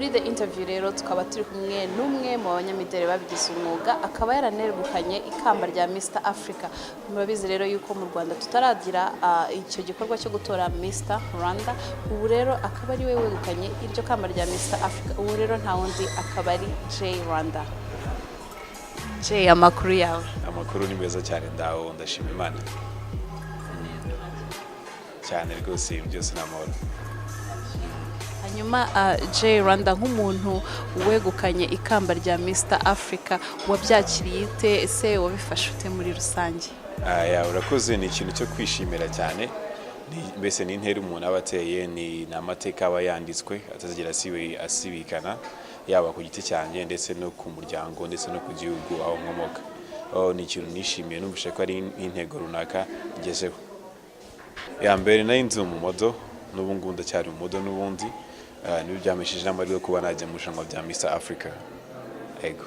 muri the interview rero tukaba turi kumwe n'umwe mu banyamideli babigize umwuga akaba yaranegukanye ikamba rya Mr Africa. Murabizi rero yuko mu Rwanda tutaragira icyo gikorwa cyo gutora Mr Rwanda, ubu rero akaba ari we wegukanye iryo kamba rya Mr Africa. Ubu rero nta wundi akaba ari Jay Rwanda. Jay, amakuru yawe? Amakuru ni meza cyane, ndaho ndashima Imana cyane rwose, byose n'amahoro. Hanyuma Jay Rwanda nk'umuntu wegukanye ikamba rya Mr Africa, wabyakiriye ute? Ese wabifashe ute muri rusange? Urakoze, ni ikintu cyo kwishimira cyane, mbese ni intera umuntu aba ateye, ni amateka aba yanditswe atazigera asibikana, yaba ku giti cyanjye ndetse no ku muryango ndetse no ku gihugu aho nkomoka. Ni ikintu nishimiye, numvise ko ari intego runaka ngezeho. Mbere nari nzi umumodo, n'ubu ngubu ndacyari umumodo n'ubundi, niyo byameshije n'amahirwe kuba najya mu rushanwa bya Mr Africa. Ego.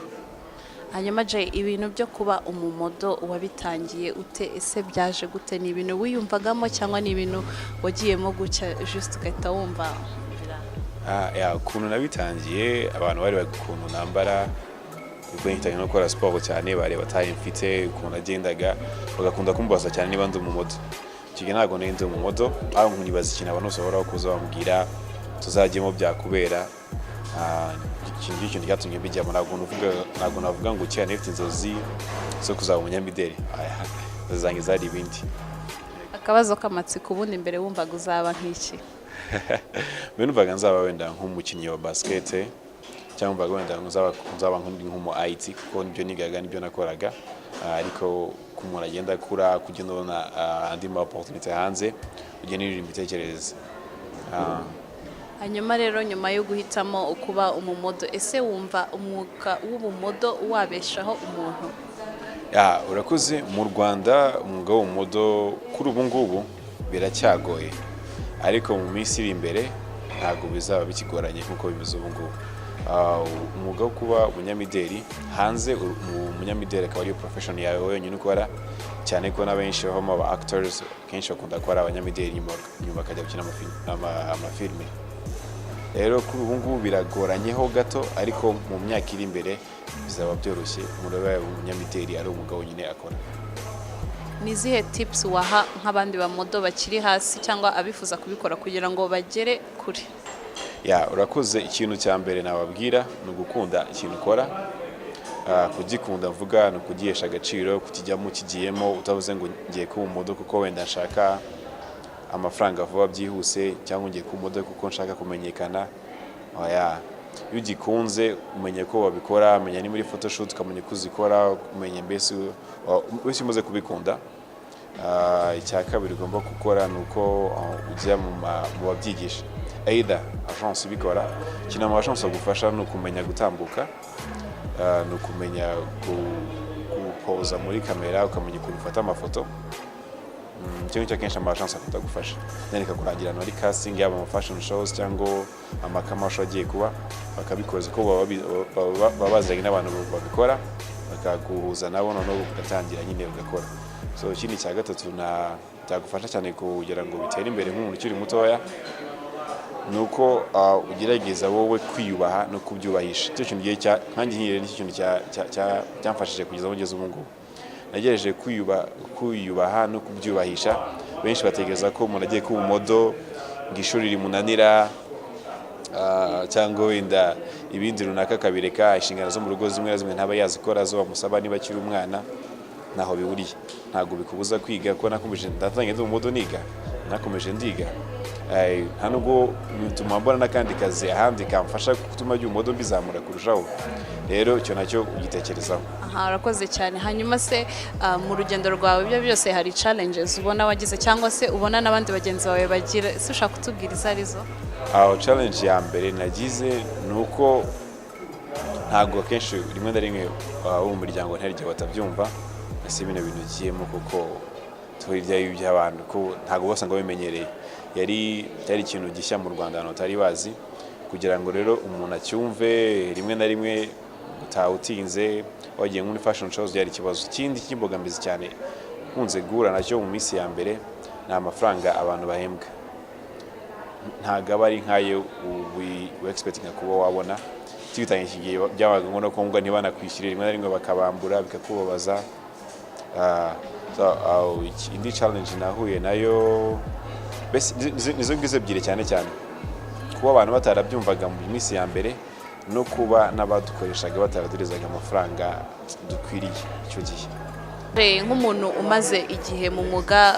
Hanyuma Jay, ibintu byo kuba umumodo wabitangiye ute? Ese byaje gute? Ni ibintu wiyumvagamo cyangwa ni ibintu wagiyemo gucya just ugahita wumva? Ukuntu nabitangiye, abantu bari ukuntu nambara, ubwo nitanye no gukora siporo cyane, bareba taye mfite, ukuntu nagendaga, bagakunda kumbaza cyane niba ndi umumodo. Kige ntago nende umumodo, aho nkunibaza ikintu abantu bose kuza bambwira tuzajyemo byakubera. Ikintu cyatumye mbijyamo, ntago navuga ngo cyane nifite inzozi zo kuzaba umunyamideli, zanjye zari ibindi. Akabazo k'amatsiko, ubundi imbere wumvaga uzaba nk'iki? Numvaga nzaba wenda nk'umukinnyi wa basket, cyangwa wenda nzaba nk'umu IT, kuko nibyo nigaga nibyo nakoraga, ariko kumura agenda akura kugenda ubona andi ma opportunity hanze, ugenda imitekerereze. Hanyuma rero nyuma yo guhitamo kuba umumodo, ese wumva umwuga w'ubumodo wabeshaho umuntu? Urakoze, mu Rwanda umwuga w'umumodo kuri ubu ngubu biracyagoye, ariko mu minsi iri imbere ntabwo bizaba bikigoranye nkuko bimeze ubu ngubu. Umwuga wo kuba umunyamideli hanze, umunyamideli akaba ariyo profession yawe wenyine ukora, cyane ko n'abenshi bavamo aba actors kenshi bakunda gukora abanyamideli nyuma bakajya gukina amafilme. Rero kuri ubu ngubu biragoranyeho gato, ariko mu myaka iri imbere bizaba byoroshye umurebe umunyamideli ari umwuga wenyine akora. Ni izihe tips waha nk'abandi bamodo bakiri hasi cyangwa abifuza kubikora kugira ngo bagere kure? Urakoze, ikintu cya mbere nababwira ni ugukunda ikintu ukora, kugikunda mvuga ni ukugihesha agaciro, kukijyamo ukigiyemo utavuze ngo ngiye kuba umumodo kuko wenda nshaka amafaranga vuba byihuse, cyangwa ngiye kuba umumodo kuko nshaka kumenyekana. Iyo ugikunze umenye ko babikora, umenya ni muri photoshoot ukamenya ko uzikora, umenya mbese umaze kubikunda. Icya kabiri ugomba gukora ni uko ujya mu babyigisha, either agence ibikora, kino mu agence gufasha ni ukumenya gutambuka, ni ukumenya gupoza muri kamera, ukamenya ukuntu ufata amafoto. Icyo ngicyo akenshi amagence akunda gufasha, nandika kurangira muri casting, yaba mu fashion shows cyangwa amakamasho agiye kuba, bakabikoza ko baba bazanye n'abantu babikora, bakaguhuza nabo noneho ugatangira nyine ugakora. So ikindi cya gatatu cyagufasha cyane kugira ngo bitere imbere nk'umuntu ukiri mutoya, nuko ugerageza wowe kwiyubaha no kubyubahisha. Icyo kintu gihe nkanjye nkire n'icyo kintu cyamfashije kugeza ngeze ubu ngubu. Nagereje kwiyubaha no kubyubahisha. Benshi bategereza ko umuntu agiye kuba umumodo ngishuri rimunanira, cyangwa wenda ibindi runaka kabireka, inshingano zo mu rugo zimwe na zimwe ntaba yazikora, zo bamusaba niba akiri umwana. Naho bihuriye, ntabwo bikubuza kwiga, ko nakomeje ndatangiye ndi umumodo niga, nakomeje ndiga. Nta nubwo bituma mbona n'akandi kazi ahandi kamfasha gutuma by'umumodo mbizamura kurushaho. Rero icyo nacyo ugitekerezaho. Urakoze cyane. Hanyuma se mu rugendo rwawe ibyo byose hari challenges ubona wagize cyangwa se ubona n'abandi bagenzi bawe bagira, ese ushaka kutubwira izo arizo? Challenge ya mbere nagize ni uko ntabwo kenshi rimwe na rimwe mu muryango ntaryo batabyumva, ese bino bintu giyemo kuko twirya iby'abantu ko ntabwo bose ngo bimenyereye. Yari ikintu gishya mu Rwanda hano utari bazi, kugira ngo rero umuntu acyumve rimwe na rimwe utawutinze wagiye muri fashion shows byari ikibazo. Ikindi cy'imbogamizi cyane nkunze guhura nacyo mu minsi ya mbere ni amafaranga abantu bahembwa. ntago aba ari nkayo we expecting kuba wabona kibitangiye byabaga ngombwa ko mbwa ntibanakwishyurira rimwe na rimwe bakabambura bikakubabaza. Indi challenge nahuye nayo nizo ngize ebyiri cyane kuba abantu batarabyumvaga mu minsi ya mbere no kuba n'abadukoreshaga bataradurezaga amafaranga dukwiriye icyo gihe. Nk'umuntu umaze igihe mu mwuga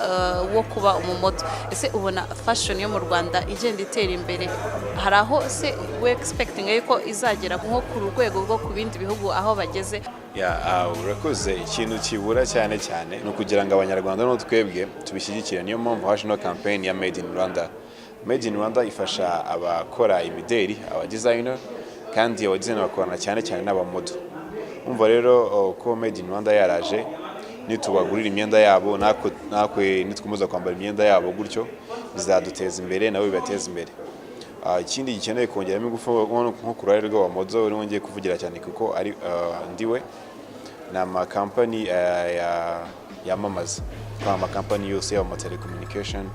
wo kuba umumodo, ese ubona fashion yo mu Rwanda igenda itera imbere? Hari aho se we expecting yuko izagera nko ku rwego rwo ku bindi bihugu aho bageze? Urakoze. Ikintu kibura cyane ni ukugira ngo abanyarwanda no twebwe tubishyigikire. Niyo mpamvu haje no campaign ya Made in Rwanda. Made in Rwanda ifasha abakora imideri, aba designer, kandi aba designer bakorana cyane n'abamodo. Umva rero ko Made in Rwanda yaraje, nitubagurira imyenda yabo nakwe nitwumuza kwambara imyenda yabo gutyo bizaduteza imbere nabo bibateza imbere. Ikindi gikeneye kongeramo ingufu nko ku ruhare rw'abamodo uri wongeye kuvugira cyane kuko ari ndiwe n'ama company yamamaza ama company yose y'ama telecommunication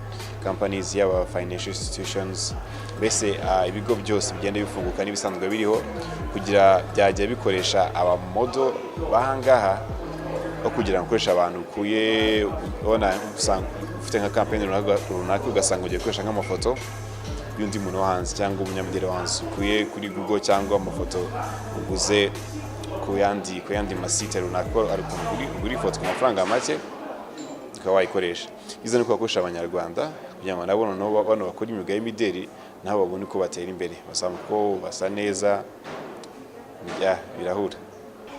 companies, y'aba financial institutions, mbese ibigo byose bigenda bifunguka n'ibisanzwe biriho kugira byajya bikoresha abamodo bahangaha kugira ngo ukoresha abantu ukuye ubona usanga ufite nka campaign runaka ugasanga ugiye gukoresha nk'amafoto y'undi muntu wo hanze cyangwa umunyamideli wo hanze ukuye kuri Google cyangwa amafoto uguze ku yandi masite runaka ari kuri foto ku mafaranga make ukaba wayikoresha. Izo ni kwakoresha abanyarwanda kugira ngo nabo bano bakora imyuga y'imideli nabo babone ko batera imbere, basanga ko basa neza birahura.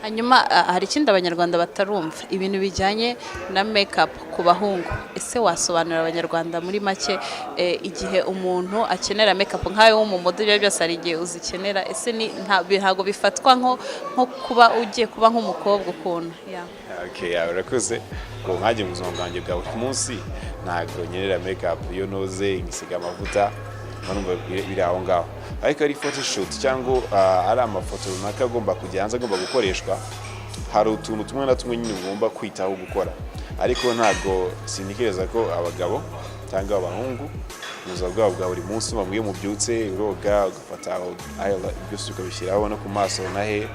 Hanyuma hari ikindi abanyarwanda batarumva, ibintu bijyanye na makeup ku bahungu. Ese wasobanurira abanyarwanda muri make igihe umuntu akenera makeup nkayo w'umumodo ibyo byose ari igihe uzikenera, ese ntago bifatwa nko kuba ugiye kuba nk'umukobwa ukuntu? Urakoze. Ngo nkaje mu buzima bwanjye bwa buri munsi ntago nkenera makeup iyo noze ngisiga amavuta manumva biri aho ngaho, ariko ari photoshoot cyangwa ari amafoto runaka agomba kujya hanze agomba gukoreshwa, hari utuntu tumwe na tumwe nyine ugomba kwitaho gukora. Ariko ntago sinikireza ko abagabo cyangwa abahungu ubuzima bwabo bwa buri munsi bamwe mu byutse uroga ugafata byose ukabishyiraho no ku maso nahe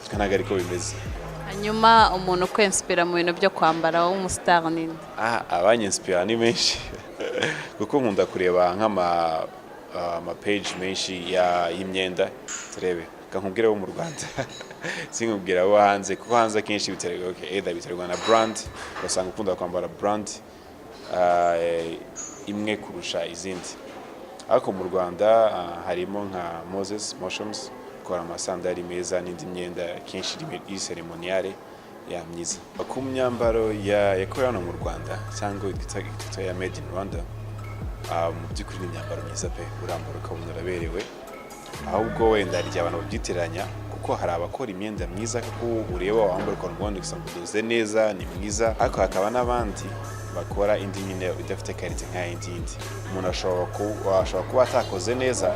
kanaga ariko bimeze. Hanyuma umuntu kwinspira mu bintu byo kwambara w'umustar nini? Abanyispira ni menshi kuko nkunda kureba ama page menshi y'imyenda turebe kankubwira wo mu Rwanda sinkubwira wo hanze kuko hanze kenshi biterwa na brand, basanga ukunda kwambara brand imwe kurusha izindi. Ariko mu Rwanda harimo nka Moses Motions kora amasandali meza n'indi myenda kenshi iri ceremoniale myiza. Ku myambaro yakorera no mu Rwanda cyangwa ya Made in Rwanda, mu by'ukuri ni imyambaro myiza pe, urambara ukabona uraberewe, ahubwo wenda hari abantu babyitiranya kuko hari abakora imyenda myiza kuko ureba wambara ukabona ugasanga udoze neza ni mwiza, ariko hakaba n'abandi bakora indi nyine idafite karite nk'ayindi. Umuntu ashobora kuba atakoze neza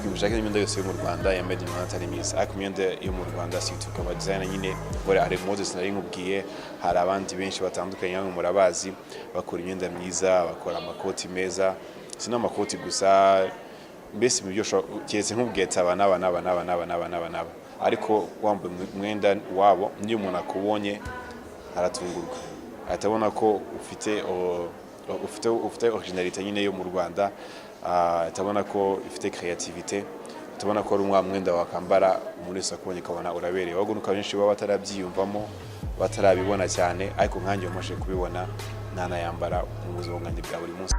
kwibishaka imyenda yose yo mu Rwanda ya Made in Rwanda atari myiza, ariko imyenda yo mu Rwanda si tukaba designer nyine bora ari models nari nkubwiye, hari abandi benshi batandukanye nko murabazi bakora imyenda myiza, bakora amakoti meza, si n'amakoti gusa, mbese mu byo cyese nk'ubwetse abana ariko wambaye umwenda wabo niyo umuntu akubonye aratungurwa, atabona ko ufite originalité nyine yo mu Rwanda, atabona ko ifite creativité, atabona ko ari umwenda wakambara muri sakubonye kabona urabereye. Wagunuka benshi baba batarabyiyumvamo batarabibona cyane, ariko nkanjye umashe kubibona nanayambara mu buzima bwanjye bwa buri munsi.